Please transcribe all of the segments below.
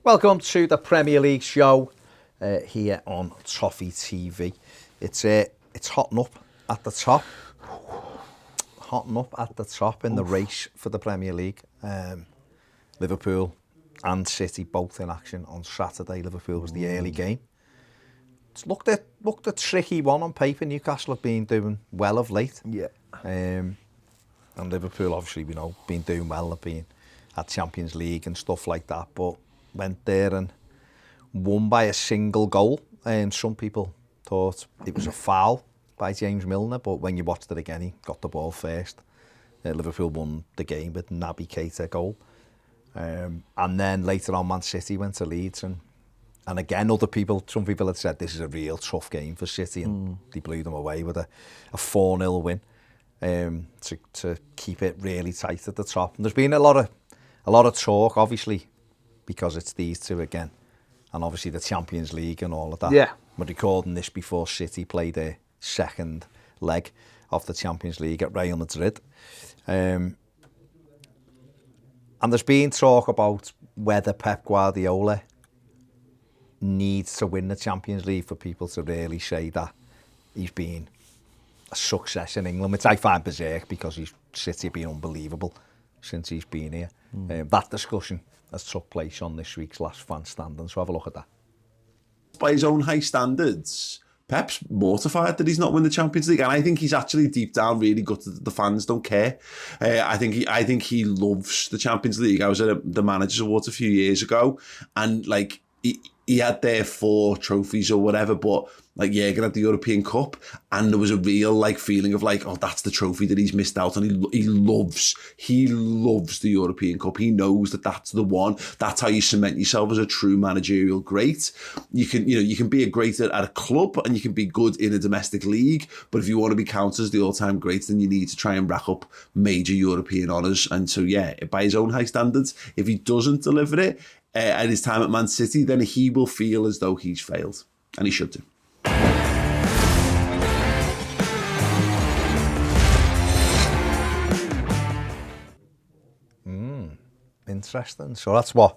Welcome to the Premier League show here on Toffee TV. It's hotting up at the top. Hotting up at the top in the race for the Premier League. Liverpool and City both in action on Saturday. Liverpool was the early game. It's looked a tricky one on paper. Newcastle have been doing well of late. Yeah. And Liverpool, obviously, been doing well. They've been at Champions League and stuff like that. But went there and won by a single goal. And some people thought it was a foul by James Milner. But when you watched it again, he got the ball first. Liverpool won the game with Naby Keita goal. And then later on, Man City went to Leeds. And again, some people had said this is a real tough game for City. And they blew them away with a 4-0 win to keep it really tight at the top. And there's been a lot of talk, obviously, because it's these two again. And obviously the Champions League and all of that. Yeah. We're recording this before City play their second leg of the Champions League at Real Madrid. And there's been talk about whether Pep Guardiola needs to win the Champions League for people to really say that he's been a success in England, which I find berserk because City have been unbelievable since he's been here. That discussion has took place on this week's Last Fan Standing, so have a look at that. By his own high standards, Pep's mortified that he's not won the Champions League, and I think he's actually deep down really gutted that the fans don't care. I think he loves the Champions League. I was at the Managers Awards a few years ago, and like he had there 4 trophies or whatever, but like Jürgen had the European Cup, and there was a real like feeling of like, oh, that's the trophy that he's missed out on. He loves the European Cup. He knows that that's the one. That's how you cement yourself as a true managerial great. You can be a great at a club, and you can be good in a domestic league. But if you want to be counted as the all-time great, then you need to try and rack up major European honours. And so, yeah, by his own high standards, if he doesn't deliver it at his time at Man City, then he will feel as though he's failed, and he should do. Interesting. So that's what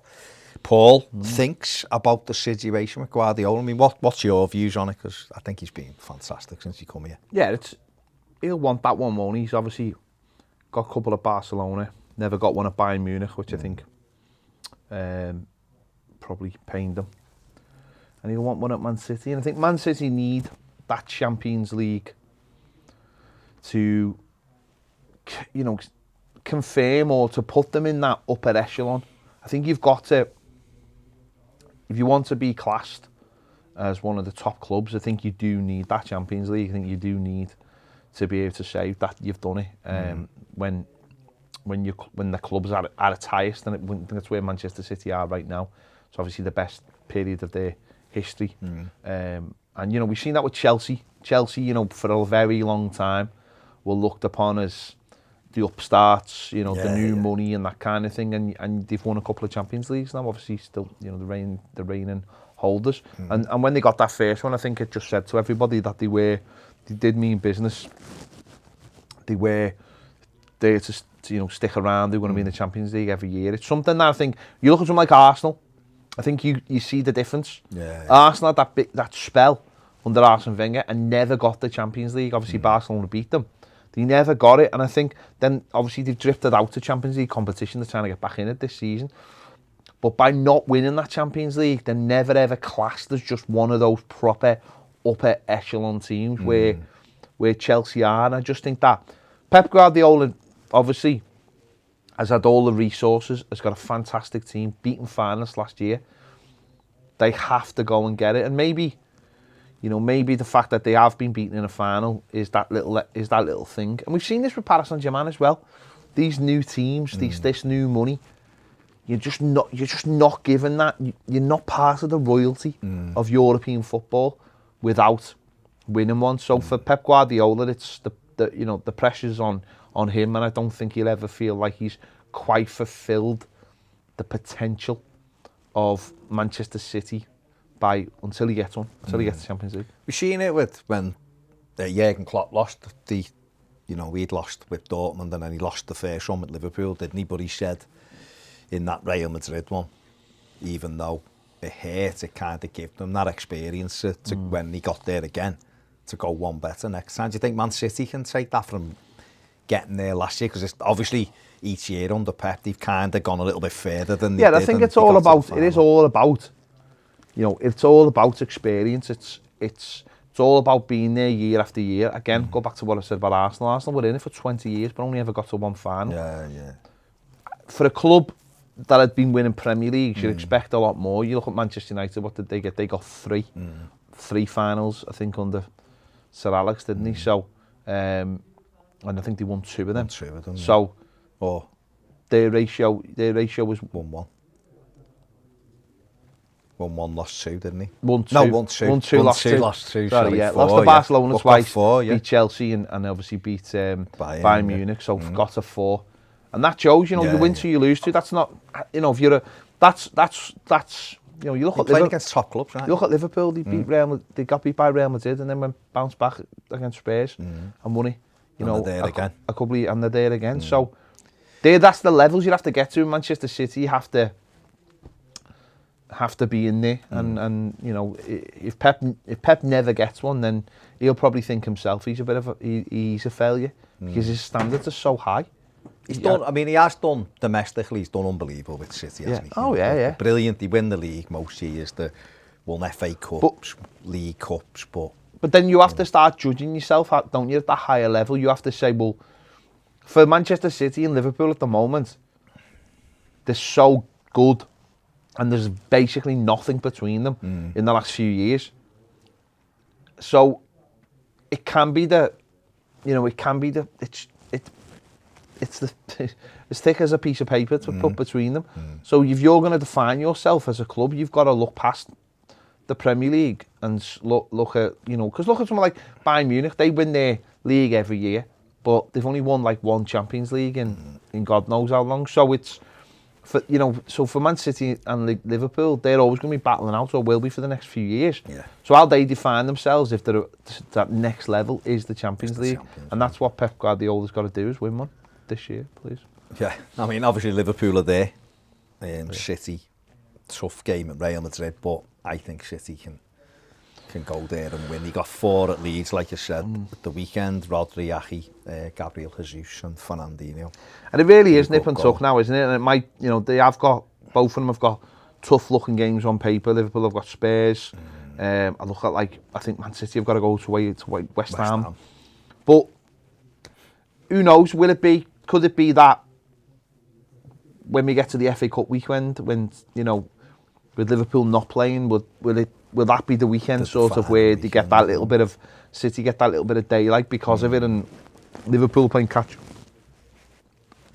Paul thinks about the situation with Guardiola. I mean, what's your views on it? Because I think he's been fantastic since he come here. Yeah, he'll want that one, won't he? He's obviously got a couple at Barcelona, never got one at Bayern Munich, which I think probably pained him. And he'll want one at Man City. And I think Man City need that Champions League to, confirm or to put them in that upper echelon. I think you've got to, if you want to be classed as one of the top clubs, I think you do need that Champions League. I think you do need to be able to say that you've done it when the club's at its highest, and I think that's where Manchester City are right now. It's obviously the best period of their history. And we've seen that with Chelsea. Chelsea, for a very long time, were looked upon as the upstarts, the new money and that kind of thing, and they've won a couple of Champions Leagues now, obviously still, the reigning holders. And when they got that first one, I think it just said to everybody that they did mean business. They were there to stick around. They were going to be in the Champions League every year. It's something that I think, you look at something like Arsenal, I think you see the difference. Arsenal had that spell under Arsene Wenger and never got the Champions League. Obviously Barcelona beat them. They never got it, and I think then obviously they've drifted out to Champions League competition. They're trying to get back in it this season. But by not winning that Champions League, they're never ever classed as just one of those proper upper echelon teams where Chelsea are. And I just think that Pep Guardiola obviously has had all the resources, has got a fantastic team, beaten finalists last year. They have to go and get it, and maybe the fact that they have been beaten in a final is that little thing. And we've seen this with Paris Saint-Germain as well. These new teams, this new money, you're just not given that. You're not part of the royalty of European football without winning one. So for Pep Guardiola, it's the pressure's on him, and I don't think he'll ever feel like he's quite fulfilled the potential of Manchester City until he gets the Champions League. We've seen it with when Jürgen Klopp lost he'd lost with Dortmund, and then he lost the first one with Liverpool, didn't he? But he said in that Real Madrid one, even though it hurt, it kind of gave them that experience to when he got there again, to go one better next time. Do you think Man City can take that from getting there last year? Because it's obviously each year under Pep, they've kind of gone a little bit further than they did. I think it's all about, it is all about, you know, it's all about experience. It's all about being there year after year. Again, go back to what I said about Arsenal. Arsenal were in it for 20 years, but only ever got to one final. Yeah. For a club that had been winning Premier League, you'd expect a lot more. You look at Manchester United, what did they get? They got three finals, I think, under Sir Alex, didn't he? So, and I think they won two of them. So, their ratio was 1-1. 1-1, lost 2, didn't he? 1-2. No, 1-2. 1-2, lost 2. Lost 2. Sorry, yeah. Lost to Barcelona twice, beat Chelsea and obviously beat Bayern Munich, so got to 4. And that shows, you know, you win 2, you lose 2. That's not, you know, if you're a, that's, you know, you look at Liverpool. Against top clubs, right? You look at Liverpool, they beat they got beat by Real Madrid and then went bounced back against Spurs and won it. You know, they're there again. A couple of, and they're there again. So, that's the levels you have to get to in Manchester City. You have to be in there, and you know, if Pep never gets one, then he'll probably think himself he's a failure because his standards are so high. He's done. I mean, he has done domestically. He's done unbelievable with City, hasn't he? Oh yeah. Brilliant. They win the league most years. They won FA Cups, League Cups, but then you have to start judging yourself, don't you? At that higher level, you have to say, well, for Manchester City and Liverpool at the moment, they're so good. And there's basically nothing between them in the last few years. So it can be it's as thick as a piece of paper to put between them. So if you're going to define yourself as a club, you've got to look past the Premier League and look at, you know, because look at someone like Bayern Munich, they win their league every year, but they've only won like one Champions League in God knows how long. So it's, for Man City and Liverpool, they're always going to be battling out, or will be for the next few years. Yeah. So how they define themselves, if they're that next level, is the Champions League. And that's what Pep Guardiola's got to do, is win one this year, please. Yeah, I mean, obviously Liverpool are there. City, tough game at Real Madrid, but I think City can go there and win. He got 4 at Leeds, like you said, at the weekend. Rodri, Ahi, Gabriel Jesus and Fernandinho. And it really is nip and tuck now, isn't it? And it might, you know, both of them have got tough looking games on paper. Liverpool have got Spurs. I look at, I think Man City have got to go to West Ham. But who knows, could it be that when we get to the FA Cup weekend, when, you know, with Liverpool not playing, will that be the weekend sort of where they get that little bit of, City get that little bit of daylight because of it, and Liverpool playing catch?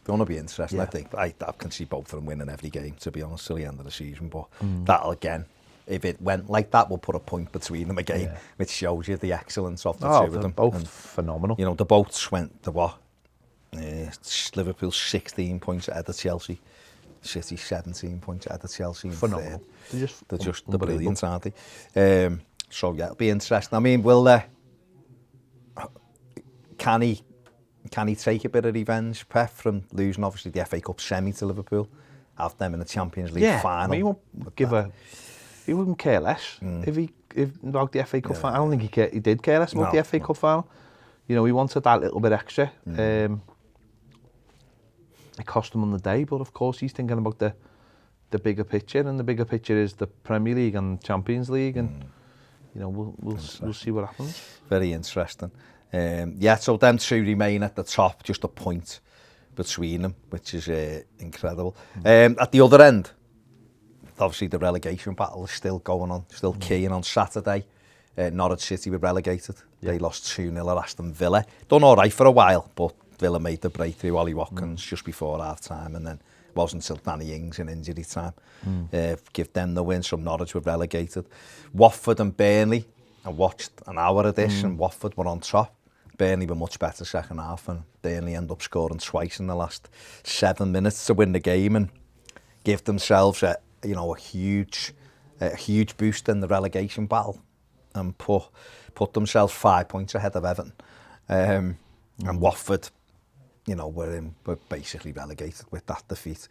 Going to be interesting, I think. I can see both of them winning every game, to be honest, till the end of the season. But that'll, again, if it went like that, we'll put a point between them again, which shows you the excellence of the two of them. Both and, phenomenal. You know, the boats went to what? Liverpool 16 points ahead of Chelsea. City 17 points ahead of Chelsea. Phenomenal. They're just the brilliant, aren't they? So yeah, it'll be interesting. I mean, can he take a bit of revenge, Pep, from losing obviously the FA Cup semi to Liverpool, have them in the Champions League final? He won't he wouldn't care less if about the FA Cup final. I don't think he did care less about the FA Cup final. You know, he wanted that little bit extra. It cost him on the day, but of course he's thinking about the bigger picture, and the bigger picture is the Premier League and Champions League, and you know, we'll see what happens. Very interesting. So them two remain at the top, just a point between them, which is incredible. At the other end, obviously the relegation battle is still going on, still keying on Saturday. Norwich City were relegated. They lost 2-0 at Aston Villa. Done all right for a while, but Villa made the breakthrough. Ollie Watkins just before half-time, and then it wasn't until Danny Ings in injury time. Give them the win, so Norwich were relegated. Watford and Burnley, I watched an hour of this, and Watford were on top. Burnley were much better second half, and Burnley ended up scoring twice in the last 7 minutes to win the game and give themselves a huge boost in the relegation battle, and put themselves 5 points ahead of Everton. And Watford, you know, were basically relegated with that defeat.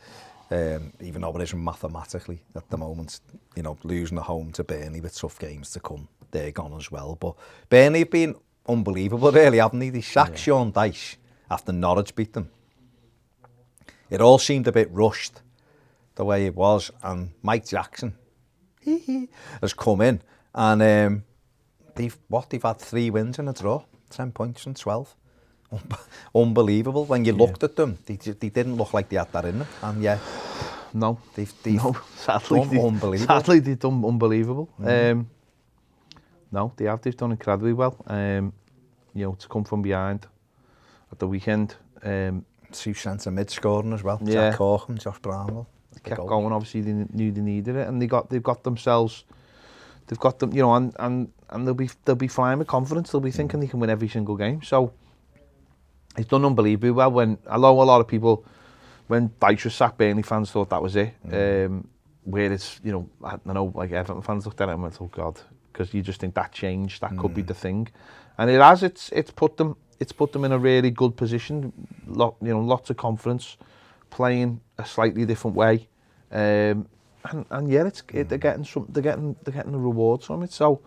even though it isn't mathematically at the moment, you know, losing at home to Burnley with tough games to come, they're gone as well. But Burnley have been unbelievable, really, haven't they? They sacked Sean Dyche after Norwich beat them. It all seemed a bit rushed, the way it was, and Mike Jackson has come in, and they've had 3 wins and a draw, 10 points from 12. Unbelievable. When you looked at them, they didn't look like they had that in them, and yeah, no, sadly, unbelievable. Sadly, they've done unbelievable. No, they've done incredibly well. You know, to come from behind at the weekend. 2 centre mid scoring as well. Yeah. Jack Corkham, Josh Brownwell. They kept going. Obviously, they knew they needed it, and they've got them, you know, and they'll be flying with confidence. They'll be thinking they can win every single game. So he's done unbelievably well. When I know a lot of people, when Dyche was sacked, Burnley fans thought that was it. Where it's, you know, I know, like Everton fans looked at it and went, oh God, because you just think that changed, that could be the thing, and it has. It's put them in a really good position. You know, lots of confidence, playing a slightly different way, and yeah, they're getting the rewards from it. So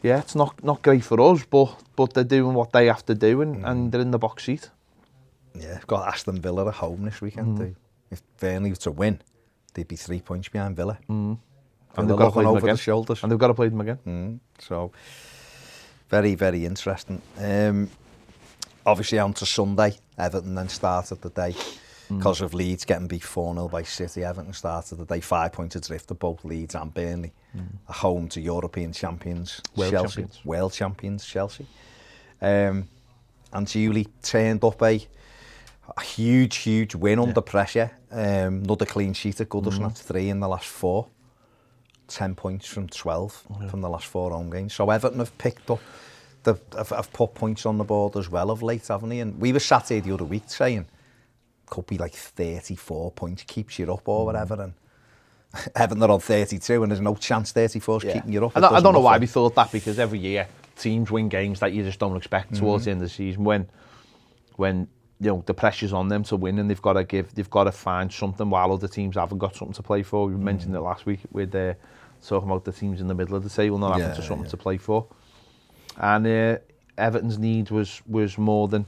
yeah, it's not great for us, but they're doing what they have to do, and they're in the box seat. Yeah, got Aston Villa at home this weekend. If Burnley were to win, they'd be 3 points behind Villa. And they've got to play them again. The shoulders. And they've got to play them again. So very, very interesting. Obviously on to Sunday, Everton then started the day because of Leeds getting beat 4-0 by City. Everton started the day 5 points adrift of both Leeds and Burnley, at home to European champions, World champions Chelsea. And Julie turned up a huge win under pressure. Another clean sheet at Goodison, that's 3 in the last 4. 10 points from 12 from the last 4 home games. So Everton have picked up, have put points on the board as well of late, haven't they? And we were sat here the other week saying, could be like 34 points, keeps you up or whatever. And Everton are on 32 and there's no chance 34 is keeping you up. I don't know why we thought that, because every year teams win games that you just don't expect towards the end of the season when you know the pressure's on them to win, and they've got to find something while other teams haven't got something to play for. We mentioned it last week with talking about the teams in the middle of the table not having something to play for, and Everton's need was more than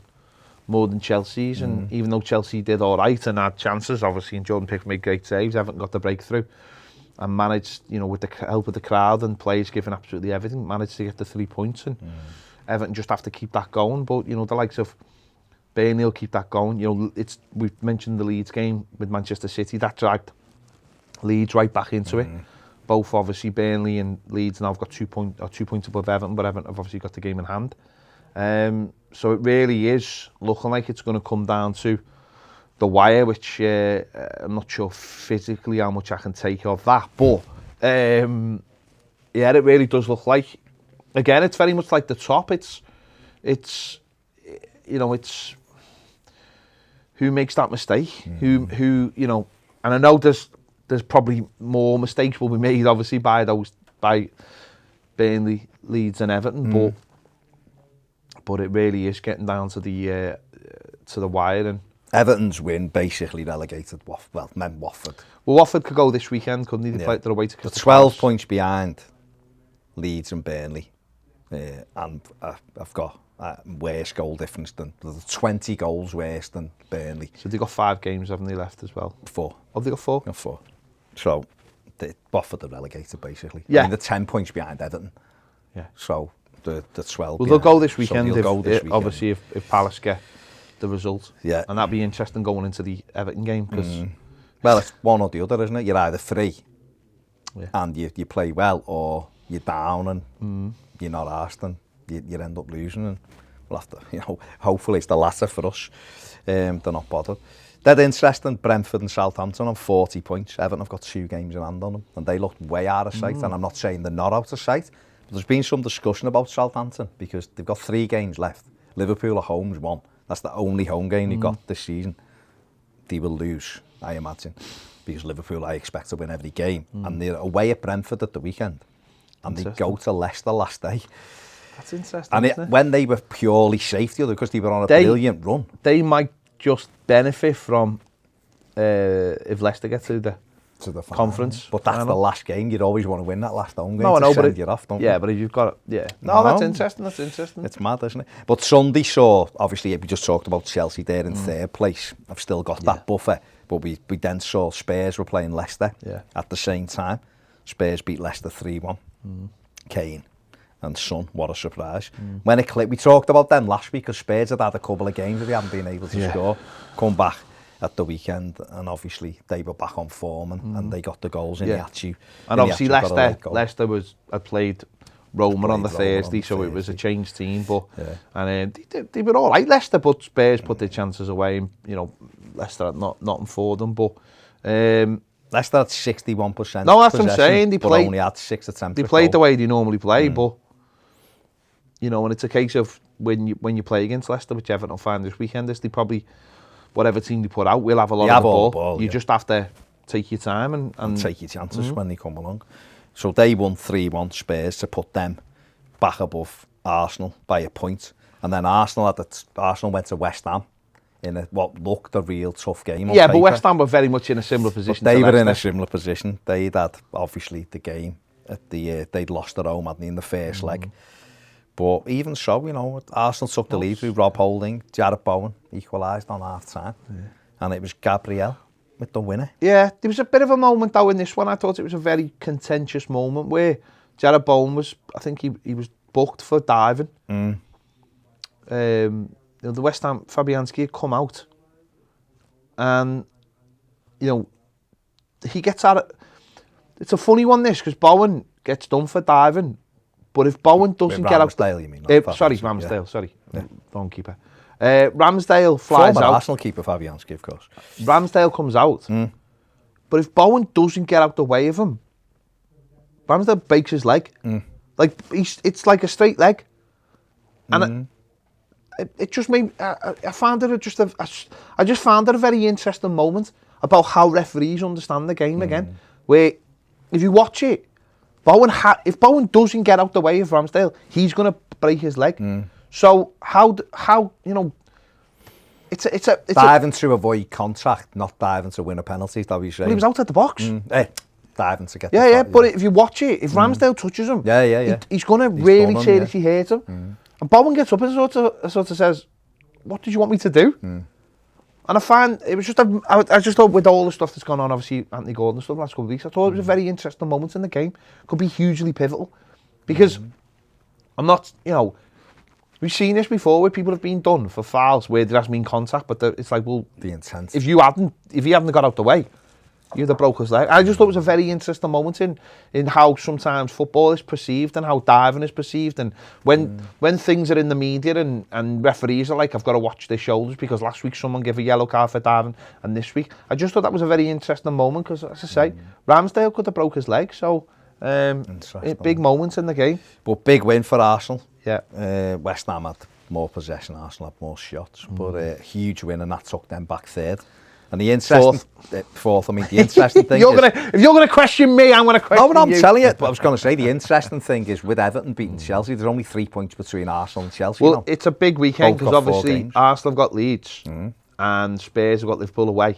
Chelsea's, and even though Chelsea did all right and had chances, obviously, and Jordan Pickford made great saves, Everton got the breakthrough and managed, you know, with the help of the crowd and players giving absolutely everything, managed to get the 3 points, and Everton just have to keep that going. But you know, the likes of Burnley will keep that going. You know, we've mentioned the Leeds game with Manchester City, that dragged Leeds right back into it. Both obviously Burnley and Leeds now have got 2 points above Everton, but Everton have obviously got the game in hand. So it really is looking like it's going to come down to the wire, which I'm not sure physically how much I can take of that, but yeah, it really does look like. Again, it's very much like the top. It's you know, it's who makes that mistake, who you know, and I know there's probably more mistakes will be made, obviously, by Burnley, Leeds and Everton, but it really is getting down to the wire. And Everton's win basically relegated Watford. Well, Watford could go this weekend, couldn't they? They play their way to Crystal 12 points behind Leeds and Burnley, and I've got worse goal difference than 20 goals worse than Burnley. So they got 5 games, haven't they, left as well? 4. Oh, they got 4? Got 4. So Watford are relegated basically. Yeah. I mean, they're 10 points behind Everton. Yeah. So the 12. Well, they'll go this weekend. So obviously if Palace get the result. Yeah. And that'd be interesting going into the Everton game, because well, it's one or the other, isn't it? You're either free and you play well, or you're down and you're not arsed and you end up losing, and we'll have to, you know, hopefully it's the latter for us. They're not bothered. Dead interesting, Brentford and Southampton on 40 points. Everton have got 2 games in hand on them, and they looked way out of sight, and I'm not saying they're not out of sight, but there's been some discussion about Southampton, because they've got 3 games left. Liverpool at home's 1. That's the only home game they've got this season. They will lose, I imagine, because Liverpool, I expect to win every game, and they're away at Brentford at the weekend, and they go to Leicester last day. That's interesting, and isn't it? When they were purely safe the other, because they were on a brilliant run. They might just benefit from if Leicester get to the conference. But that's the last game. You'd always want to win that last home game No, I know, to but send you off, don't you? but if you've got No, that's interesting. It's mad, isn't it? But Sunday saw, obviously, we just talked about Chelsea there in third place. I've still got that buffer. But we then saw Spurs were playing Leicester at the same time. Spurs beat Leicester 3-1. Kane and Son, what a surprise. When it clicked, we talked about them last week because Spurs had a couple of games where they hadn't been able to score. Come back at the weekend, and obviously they were back on form and they got the goals in the Atsu. And obviously Leicester had played Roma on the Thursday, so it was a changed team. But and they were all right, Leicester, but Spurs put their chances away. And, Leicester had nothing for them, but Leicester had 61%. No, that's what I'm saying. They played only had 6 attempts. They played the way they normally play, but and it's a case of when you play against Leicester, which Everton will find this weekend, is they probably whatever team they put out will have a lot of the ball. You just have to take your time and take your chances when they come along. So they won 3-1 Spurs to put them back above Arsenal by a point, and then Arsenal went to West Ham in what looked a real tough game. Yeah, but West Ham were very much in a similar position. But they were in a similar position. They'd had obviously the game at they'd lost at home, hadn't they, in the first leg. But even so, Arsenal took the lead through Rob Holding. Jarrett Bowen equalised on half time, and it was Gabriel with the winner. Yeah, there was a bit of a moment though in this one. I thought it was a very contentious moment where Jarrett Bowen I think he was booked for diving. The West Ham Fabianski had come out, and he gets at it. It's a funny one this because Bowen gets done for diving, but if Bowen doesn't get out, Ramsdale, you mean? Ramsdale. Sorry, wrong keeper. Ramsdale flies Former out. Arsenal keeper Fabianski, of course. Ramsdale comes out, but if Bowen doesn't get out the way of him, Ramsdale breaks his leg. Like it's like a straight leg, and it just made. I found it I just found it a very interesting moment about how referees understand the game again. Where if you watch it, if Bowen doesn't get out the way of Ramsdale, he's going to break his leg. So how it's diving to avoid contact, not diving to win a penalty. That we say. Well, he was out at the box. Diving to get. But if you watch it, if Ramsdale touches him, he's going to really seriously hurt him. And Bowen gets up and sort of says, "What did you want me to do?" And I find it was just I just thought with all the stuff that's gone on, obviously Anthony Gordon and stuff the last couple of weeks, I thought it was a very interesting moment in the game. Could be hugely pivotal because I'm not, we've seen this before where people have been done for fouls where there hasn't been contact, but it's like, well, the intent. If he hadn't got out the way, you'd have broke his leg. I just thought it was a very interesting moment in how sometimes football is perceived and how diving is perceived, and when things are in the media and referees are like, I've got to watch their shoulders because last week someone gave a yellow card for diving, and this week I just thought that was a very interesting moment because, as I say, Ramsdale could have broke his leg. So big moments in the game, but big win for Arsenal. West Ham had more possession, Arsenal had more shots, but a huge win, and that took them back third. And the interesting fourth. I mean, the interesting thing if you're gonna question me, I'm gonna question you. No, but I'm telling you. But I was going to say the interesting thing is with Everton beating Chelsea, there's only 3 points between Arsenal and Chelsea. Well, it's a big weekend because obviously Arsenal have got Leeds and Spurs have got Liverpool away.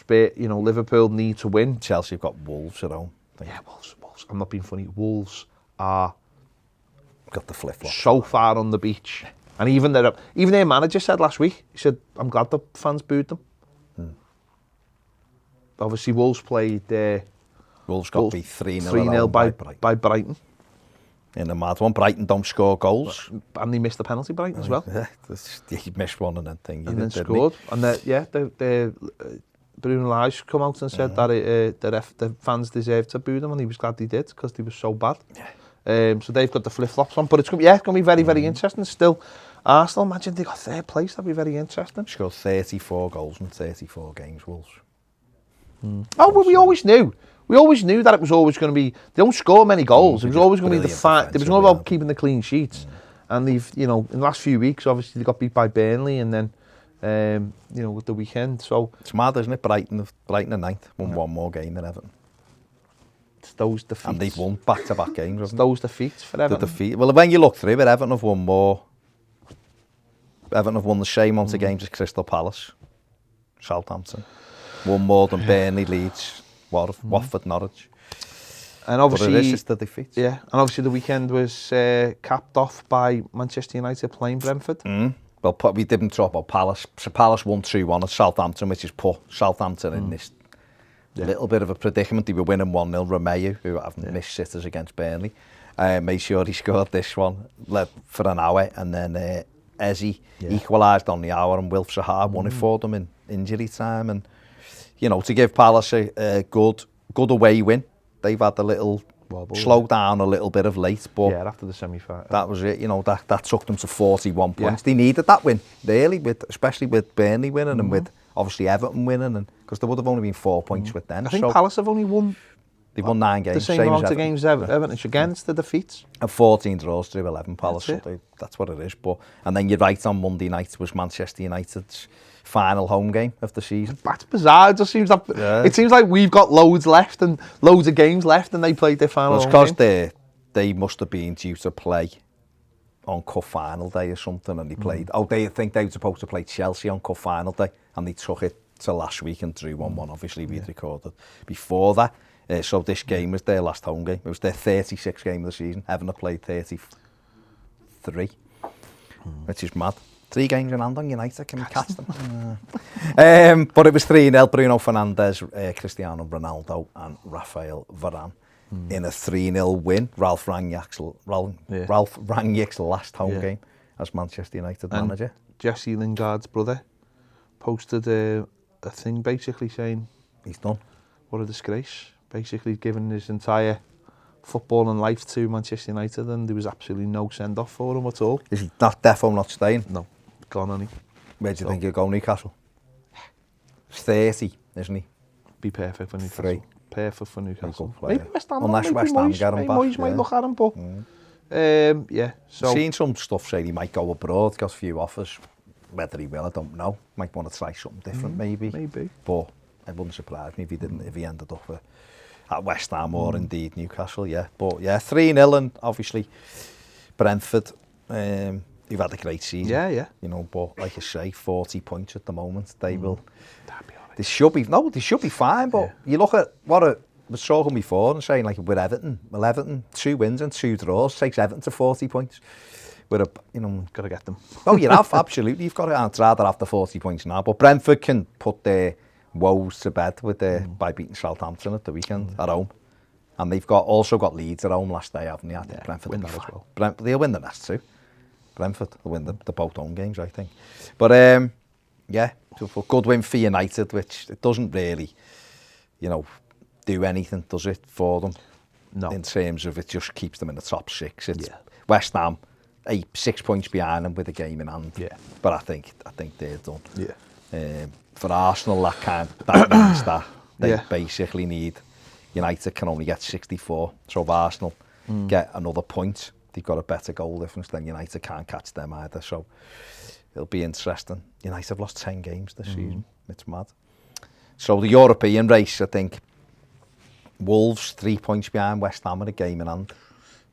Liverpool need to win. Chelsea have got Wolves at home. Yeah, Wolves. I'm not being funny. Wolves are got the flip-flop so far on the beach, and even their manager said last week. He said, "I'm glad the fans booed them." Obviously, Wolves played. Wolves got beat 3-0 by Brighton. In a mad one, Brighton don't score goals, and they missed the penalty. Brighton as well. Yeah, he missed one and then then scored. And the Bruno Lage come out and said that the fans deserved to boo them, and he was glad they did because they were so bad. So they've got the flip-flops on, but it's going to be very, very interesting. Still, Arsenal, imagine they got third place. That'd be very interesting. Scored 34 goals in 34 games, Wolves. Oh, well, we always knew. We always knew that it was always going to be. They don't score many goals. It was always going to be the fact. It was all about keeping the clean sheets. And they've, in the last few weeks, obviously they got beat by Burnley, and then, with the weekend. So it's mad, isn't it? Brighton are ninth, won one more game than Everton. It's those defeats. And they've won back-to-back games. It's those defeats for Everton. Well, when you look through it, Everton have won more. Everton have won the same amount of games as Crystal Palace, Southampton. One more than Burnley, Leeds, Watford, Norwich. And obviously, but it is just the defeats. Yeah, and obviously the weekend was capped off by Manchester United playing Brentford. Well, we didn't talk about Palace. So Palace won 2-1 at Southampton, which has put Southampton in this little bit of a predicament. They were winning 1-0. Romeo, who haven't missed sitters against Burnley, made sure he scored this one, led for an hour, and then Eze equalised on the hour, and Wilf Zaha won it for them in injury time. And, you know, to give Palace a good away win, they've had a little slow down a little bit of late, but after the semi-final, that was it. You know, that took them to 41 points. They needed that win really, especially with Burnley winning and with obviously Everton winning, and because there would have only been 4 points with them. I think Palace have only won. They've won 9 games, the same amount of games as Everton. It's against the defeats. And 14 draws through 11 Palace. That's what it is. But and then you're right, on Monday night was Manchester United's final home game of the season. That's bizarre. It just seems like it seems like we've got loads left and loads of games left, and they played their final. Well, it's because they must have been due to play on cup final day or something, and they played. They think they were supposed to play Chelsea on cup final day, and they took it to last week and drew 1-1. Obviously, we'd recorded before that. So this game was their last home game. It was their 36th game of the season. Everton have played 33, which is mad. 3 games in hand on United. Can we catch them? But it was 3-0. Bruno Fernandes, Cristiano Ronaldo and Rafael Varane in a 3-0 win. Ralph Rangnick's last home game as Manchester United manager. Jesse Lingard's brother posted a thing basically saying he's done. What a disgrace. Basically giving his entire football and life to Manchester United, and there was absolutely no send-off for him at all. Is he defo not staying? No, gone on he. Where do you think he'll go, Newcastle? He's 30, isn't he? Be perfect for Newcastle. 3. Perfect for Newcastle. Maybe West Ham. Unless West Ham get him back. Moyes might look at him, but so seen some stuff saying he might go abroad, got a few offers. Whether he will, I don't know. Might want to try something different, maybe. But it wouldn't surprise me if he didn't. If he ended up at West Ham or indeed Newcastle, But 3-0, and obviously Brentford, you've had a great season. You know, but like you say, 40 points at the moment. They will. They should be fine. But you look at what I was talking before and saying, like with Everton, 2 wins and 2 draws takes Everton to 40 points. Got to get them. Oh, you have absolutely. You've got to. I'd rather have the 40 points now. But Brentford can put their woes to bed with by beating Southampton at the weekend at home, and they've also got Leeds at home last day, haven't they? I think Brentford win that as well. They'll win the rest too. Brentford will win the both home games, I think. But so a good win for United, which it doesn't really, do anything, does it, for them? No. In terms of it just keeps them in the top 6. It's West Ham 6 points behind them with a game in hand. But I think they're done. For Arsenal, that means that they basically need. United can only get 64, so if Arsenal get another point, they've got a better goal difference, then United can't catch them either. So it'll be interesting. United have lost 10 games this season. It's mad. So the European race, I think, Wolves 3 points behind West Ham with a game in hand.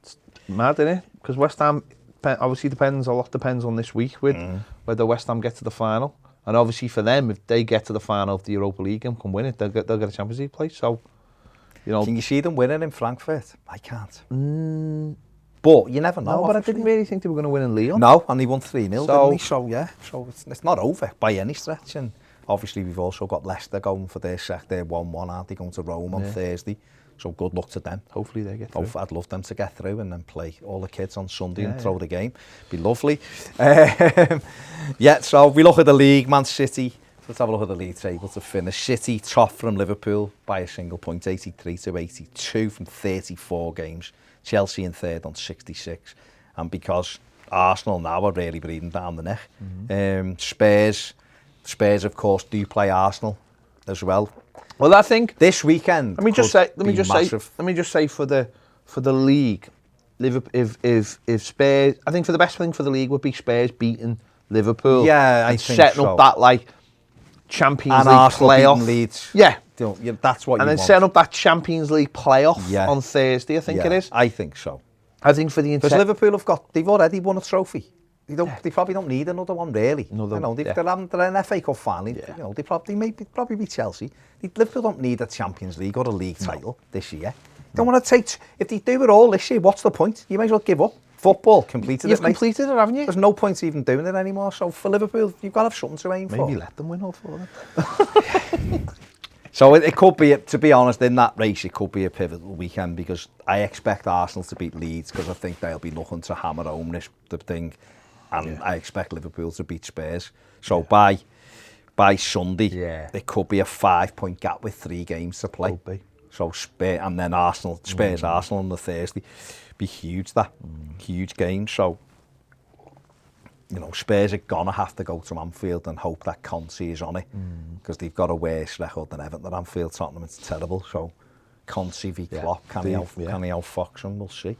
It's mad, isn't it? Because West Ham obviously depends on this week with whether West Ham get to the final. And obviously for them, if they get to the final of the Europa League and can win it, they'll get a Champions League place. So, can you see them winning in Frankfurt? I can't. But you never know. No, but I didn't really think they were going to win in Lyon. No, and they won 3-0, didn't they? So it's not over by any stretch. And obviously we've also got Leicester going for their 1-1, aren't they, going to Rome on Thursday. So good luck to them. Hopefully they get through. I'd love them to get through and then play all the kids on Sunday and throw the game. Be lovely. So we look at the league, Man City. Let's have a look at the league table to finish. City top from Liverpool by a single point, 83 to 82 from 34 games. Chelsea in third on 66. And because Arsenal now are really breathing down the neck. Spurs, of course, do play Arsenal as well. Well, I think this weekend. Let me just say for the league, Liverpool, if Spurs, I think for the best thing for the league would be Spurs beating Liverpool. Yeah, I think setting up that Champions League Arsenal playoff. Leeds. That's what. And then setting up that Champions League playoff on Thursday. I think it is. I think so. I think for the because Liverpool they've already won a trophy They probably don't need another one, really. They're an FA Cup final. They probably beat Chelsea. Liverpool don't need a Champions League or a league title this year. Don't want to take... If they do it all this year, what's the point? You may as well give up. Football completed You've completed it, haven't you? There's no point even doing it anymore. So for Liverpool, you've got to have something to aim for. Maybe let them win all four then. So it could be, to be honest, in that race, it could be a pivotal weekend because I expect Arsenal to beat Leeds because I think they'll be looking to hammer home the thing, and I expect Liverpool to beat Spurs. So by Sunday, it could be a 5-point gap with 3 games to play. So Spurs and then Spurs Arsenal on the Thursday, be huge. Huge game. So Spurs are gonna have to go to Anfield and hope that Conte is on it because they've got a worse record than Everton at Anfield. Tottenham, it's terrible. So Conte v Klopp, can he outfox him? We'll see.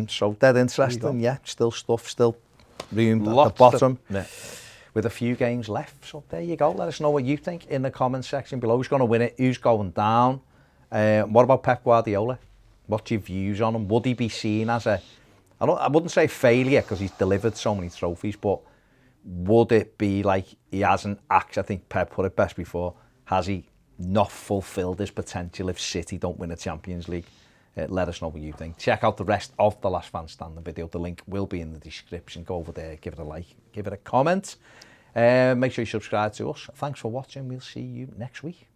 So dead interesting. Yeah, still room at the bottom. With a few games left. So there you go. Let us know what you think in the comment section below. Who's going to win it? Who's going down? What about Pep Guardiola? What's your views on him? Would he be seen as I wouldn't say failure because he's delivered so many trophies, but would it be like he hasn't actually, I think Pep put it best before, has he not fulfilled his potential if City don't win a Champions League? Let us know what you think. Check out the rest of the Last Man Standing video. The link will be in the description. Go over there, give it a like, give it a comment. Make sure you subscribe to us. Thanks for watching. We'll see you next week.